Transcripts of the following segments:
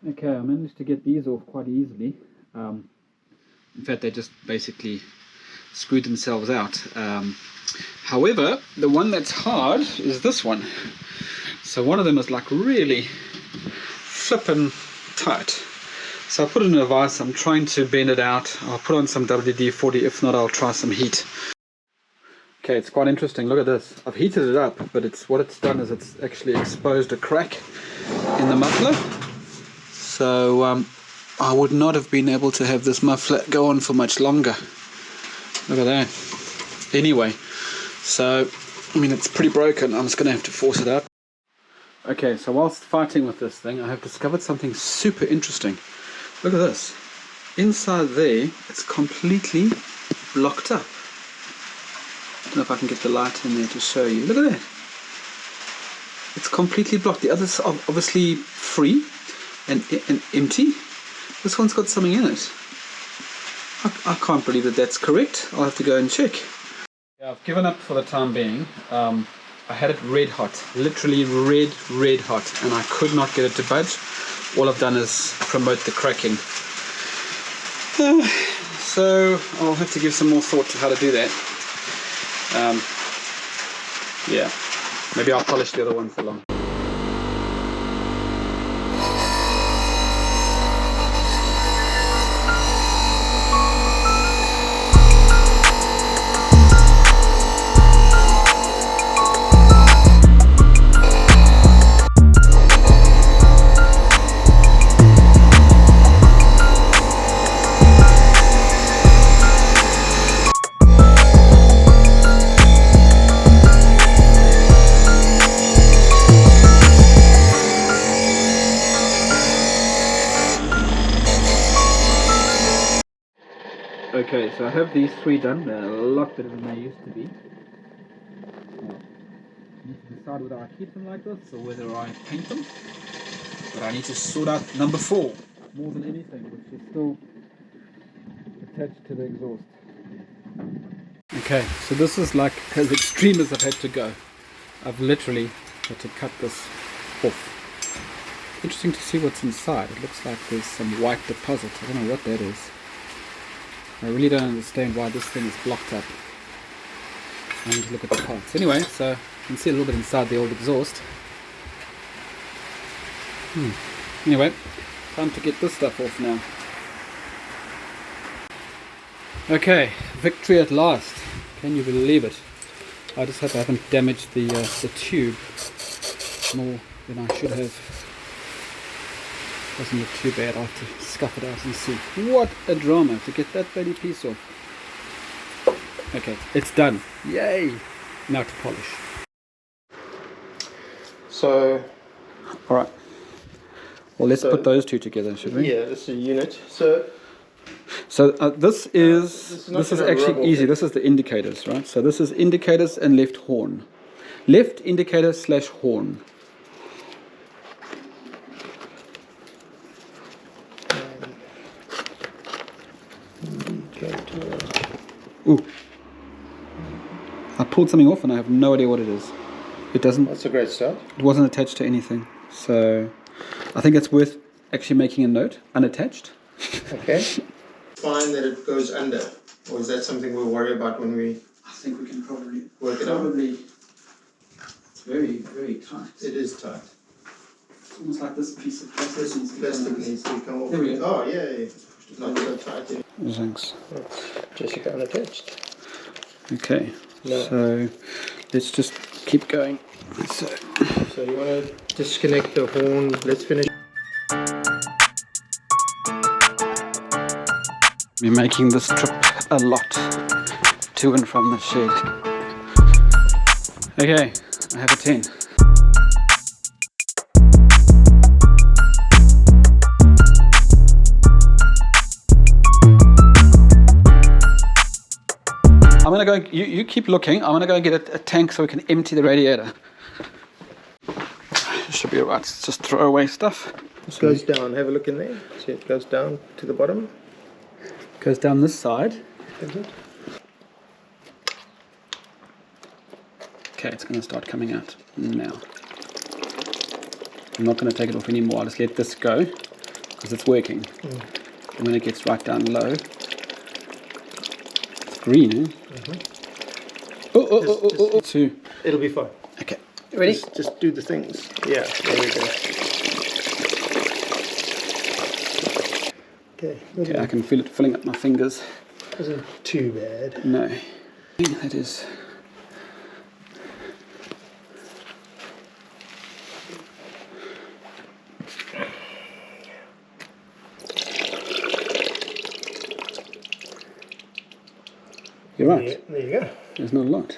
Okay, I managed to get these off quite easily. In fact, they just basically screwed themselves out. However, the one that's hard is this one. So one of them is like really flippin' tight. So I put it in a vise. I'm trying to bend it out. I'll put on some WD-40. If not, I'll try some heat. Okay, it's quite interesting. Look at this. I've heated it up, but what it's done is it's actually exposed a crack in the muffler. So I would not have been able to have this muffler go on for much longer. Look at that. Anyway, so I mean, it's pretty broken. I'm just going to have to force it out. Okay, so whilst fighting with this thing, I have discovered something super interesting. Look at this. Inside there, it's completely blocked up. I don't know if I can get the light in there to show you. Look at that. It's completely blocked. The others are obviously free and empty. This one's got something in it. I can't believe that that's correct. I'll have to go and check. Yeah, I've given up for the time being. I had it red hot, literally red hot, and I could not get it to budge. All I've done is promote the cracking. So I'll have to give some more thought to how to do that. Yeah, maybe I'll polish the other one for long. Okay, so I have these three done. They're a lot better than they used to be. I need to decide whether I keep them like this or whether I paint them. But I need to sort out number 4 more than anything, which is still attached to the exhaust. Okay, so this is like as extreme as I've had to go. I've literally had to cut this off. Interesting to see what's inside. It looks like there's some white deposit. I don't know what that is. I really don't understand why this thing is blocked up. I need to look at the parts. Anyway, so you can see a little bit inside the old exhaust. Anyway, time to get this stuff off now. Okay, victory at last. Can you believe it? I just hope I haven't damaged the tube more than I should have. Doesn't look too bad. I'll have to scuff it out and see. What a drama to get that bloody piece off. Okay, it's done. Yay! Now to polish. So, alright. Well, let's put those two together, should we? Yeah, this is a unit. So this is actually easy. This is the indicators, right? So this is indicators and left horn. Left indicator / horn. Ooh. I pulled something off and I have no idea what it is. It doesn't. That's a great start. It wasn't attached to anything. So I think it's worth actually making a note, unattached. Okay. Fine that it goes under. Or is that something we'll worry about when we... I think we can probably work it out. It's very, very tight. It is tight. It's almost like this piece of plastic needs to come off. There we go. Oh, yeah. It's not so tight. Thanks. Jessica unattached. Okay. No. So let's just keep going. So you want to disconnect the horn. Let's finish. We're making this trip a lot to and from the shed. Okay, I have a 10. I'm gonna go, you keep looking, I'm gonna go and get a tank so we can empty the radiator. Should be alright, it's just throwaway stuff. It goes down, have a look in there. See, it goes down to the bottom. Goes down this side. Is it? Okay, it's gonna start coming out now. I'm not gonna take it off anymore, I'll just let this go. because it's working. And when it gets right down low, it's green, eh? Oh. Two. It'll be fine. Okay, ready? Just do the things. Yeah, there we go. Okay, I can feel it filling up my fingers. Isn't too bad. No. That is... You're right. Yeah, there you go. There's not a lot.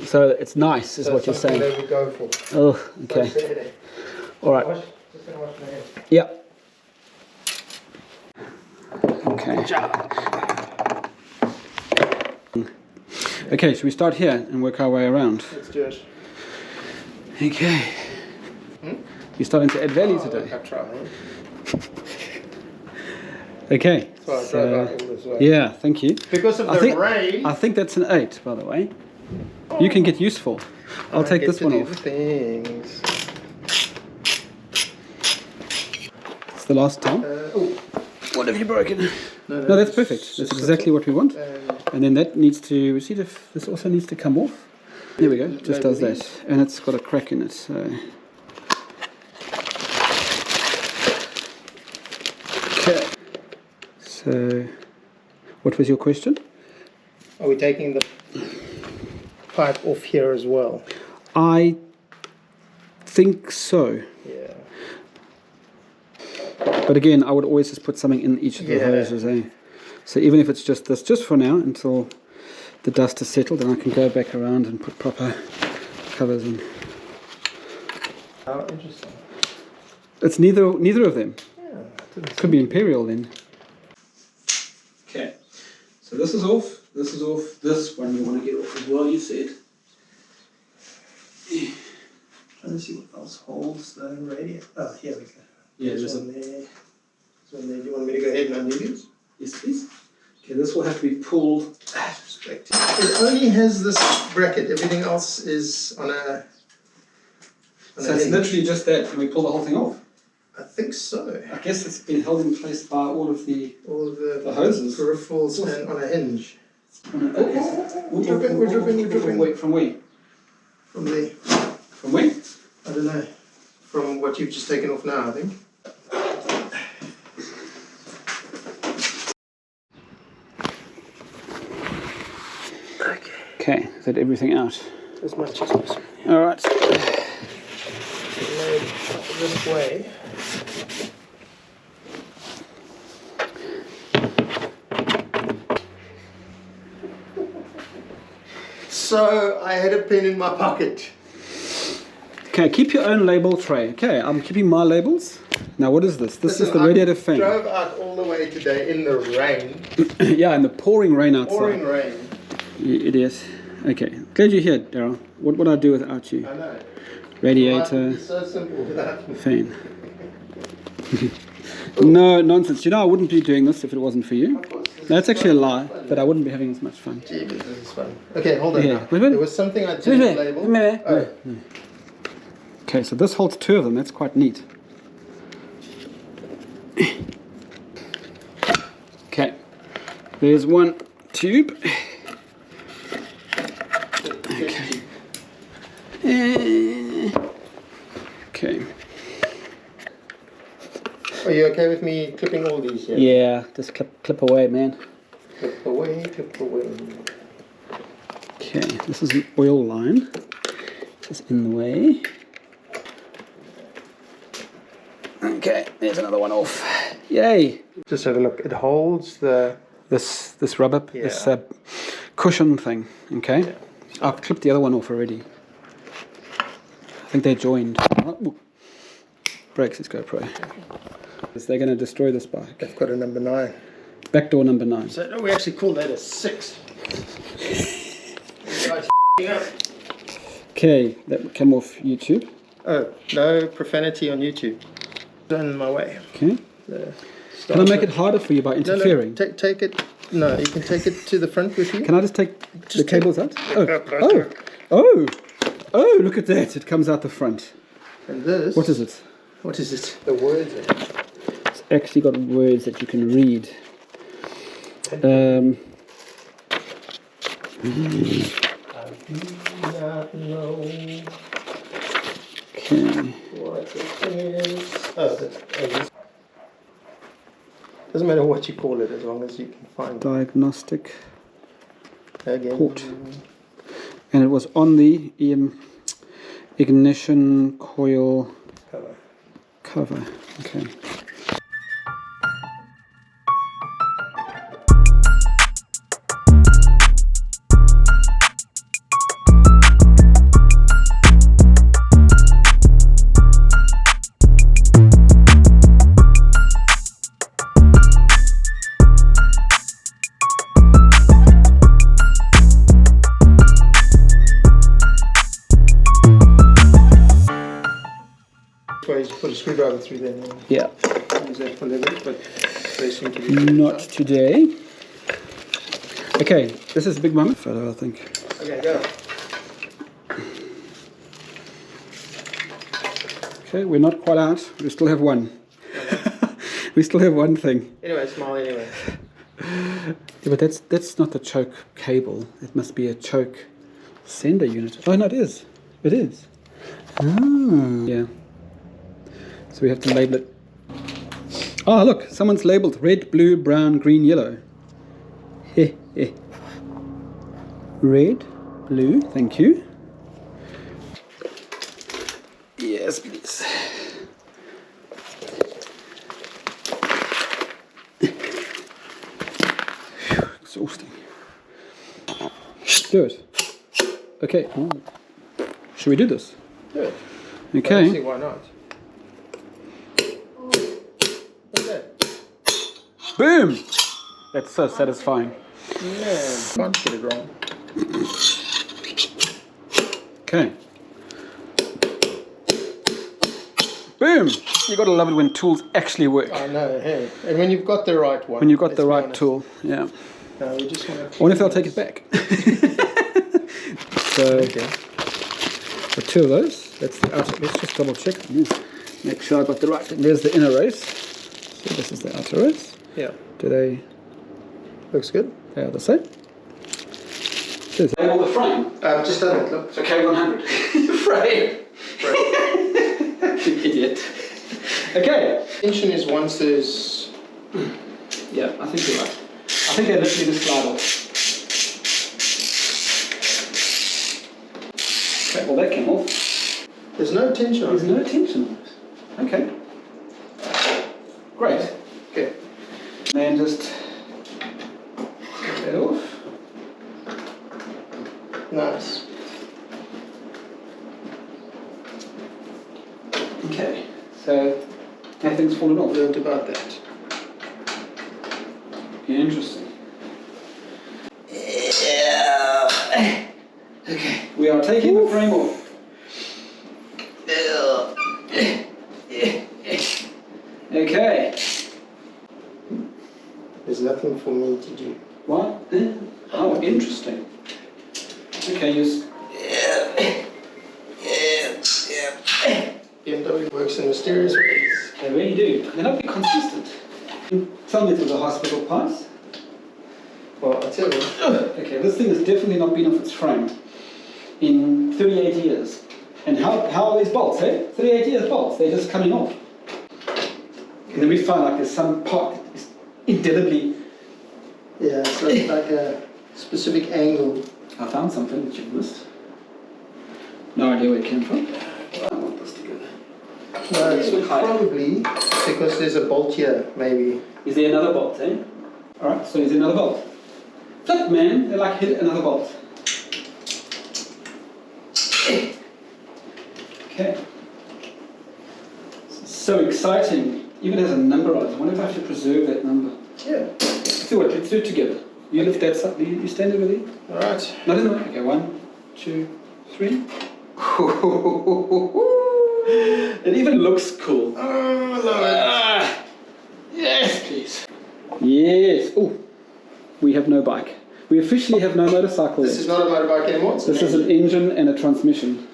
So it's nice, is what you're saying. That we go for. Oh, okay. All right. Just gonna wash my hands. Yeah. Okay. Okay, should we start here and work our way around? Let's do it. Okay. You're starting to add value today. I'll try. Okay. So I drove out all this way. Yeah, thank you. Because of the rain. I think that's an 8, by the way. You can get useful. I'll take this one off. Things. It's the last time. What have you broken? No, that's perfect. That's exactly what we want. And then that needs to, see if this also needs to come off. There we go, just does that. And it's got a crack in it, so. Okay. So, what was your question? Are we taking the pipe off here as well? I think so. Yeah. But again, I would always just put something in each of the hoses, eh? So even if it's just this, just for now, until the dust has settled, then I can go back around and put proper covers in. How interesting. It's neither of them. Yeah. Could be Imperial then. Okay, so this is off, this one you want to get off as well, you said. Trying to see what else holds the radiator. Oh, here we go. Yeah, there's one there. There's one there. Do you want me to go ahead and undo these? Yes, please. Okay, this will have to be pulled. It only has this bracket. Everything else is on a. So it's literally just that. Can we pull the whole thing off? I think so. I guess it's been held in place by all of the hoses, peripherals, and on a hinge. We're dripping. Wait, from where? From the. From where? I don't know. From what you've just taken off now, I think. Okay, is that everything out? As much as possible. Alright. This way. So I had a pen in my pocket. Okay, keep your own label tray. Okay, I'm keeping my labels. Now what is this? This is the radiator fan. I drove out all the way today in the rain. Yeah, in the pouring rain outside. Pouring rain. You idiot. Okay, glad you're here, Daryl. What would I do without you? I know. Radiator. It's so simple without me. Fan. No, nonsense. You know I wouldn't be doing this if it wasn't for you. Of course. That's actually a lie, but I wouldn't be having as much fun. Gee, this is fun. Okay, hold on. Yeah. Now. There was something I didn't label. Oh. Okay, so this holds 2 of them. That's quite neat. Okay, there's one tube. Okay. Are you okay with me clipping all these here? Yeah, just clip away, man. Clip away, clip away. Okay, this is an oil line. Just in the way. Okay, there's another one off. Yay! Just have a look. It holds the this rubber, this cushion thing. Okay, yeah. I've clipped the other one off already. I think they're joined. Ooh. Brakes, let's go pro. They're going to destroy this bike. They've got a number 9. Back door number 9. So no, we actually call that a 6. Okay, that came off YouTube. Oh, no profanity on YouTube. In my way. Okay. Can I make it harder for you by interfering? No, take it. No, you can take it to the front with you. Can I just take the cables out? Oh, look at that. It comes out the front. And this. What is it? What is it? The words in it. It's actually got words that you can read. I do not know Okay. what it is. Oh, that's doesn't matter what you call it as long as you can find it. Diagnostic Again. port. And it was on the ignition coil cover. Okay. Ways to put a screwdriver through there. Yeah. Use that for leverage, but they seem to be Not today. Okay, this is a big moment photo, I think. Okay, go. Okay, we're not quite out. We still have one. We still have one thing. Anyway, smile anyway. Yeah, but that's not the choke cable. It must be a choke sender unit. Oh no, it is. It is. Oh. Yeah. So we have to label it. Oh look, someone's labeled red, blue, brown, green, yellow. Heh heh. Red, blue, thank you. Yes, please. Exhausting. Do it. Okay. Ooh. Should we do this? Do it. Okay. I don't see why not. What's that? Boom! That's so satisfying. Man, can't get it wrong. Okay. Boom! You gotta love it when tools actually work. I know, hey. And when you've got the right one. When you've got let's the be right honest. tool, yeah. No, we just want I wonder if they'll take it back. So, Okay. the two of those. That's the outer. Let's just double check. Make sure I got the right thing. There's the inner race. So this is the outer race. Yeah. Do they? Looks good. They are the same. Label the frame. I've just done it, look. So K100. Frame. You idiot. Okay. Tension is once there's... Yeah, I think you're right. I think they literally just slide off. Okay, well that came off. There's no tension on There's it. no tension on it. Okay. Great. Okay. Then just take that off. Nice. Okay. So nothing's fallen off. Learned about that. Interesting. Yeah. Okay. We are taking the frame off. Okay. There's nothing for me to do. What? Oh, interesting. Okay, BMW works in mysterious ways. they really do. They're not very consistent. Tell me it was a hospital pass. Well, I tell you. Okay, this thing has definitely not been off its frame in 38 years. And how are these bolts, eh? 38 years bolts, they're just coming off. And then we find like there's some part that is indelibly... Yeah, it's like a specific angle. I found something that you've missed. No idea where it came from. I want this together. No, it's probably because there's a bolt here, maybe. Is there another bolt, eh? Alright, so is there another bolt? Flip, man, they like hit another bolt. Okay. So exciting. Even has a number on it. I wonder if I have to preserve that number. Yeah. Let's do it. Let's do it together. You lift that side. You stand over there. Alright. Not in the way. Okay, 1, 2, 3. It even looks cool. Oh, I love it. Yes, please. Yes. Oh, we have no bike. We officially have no motorcycle. This is not a motorbike anymore. It's This is an engine and a transmission.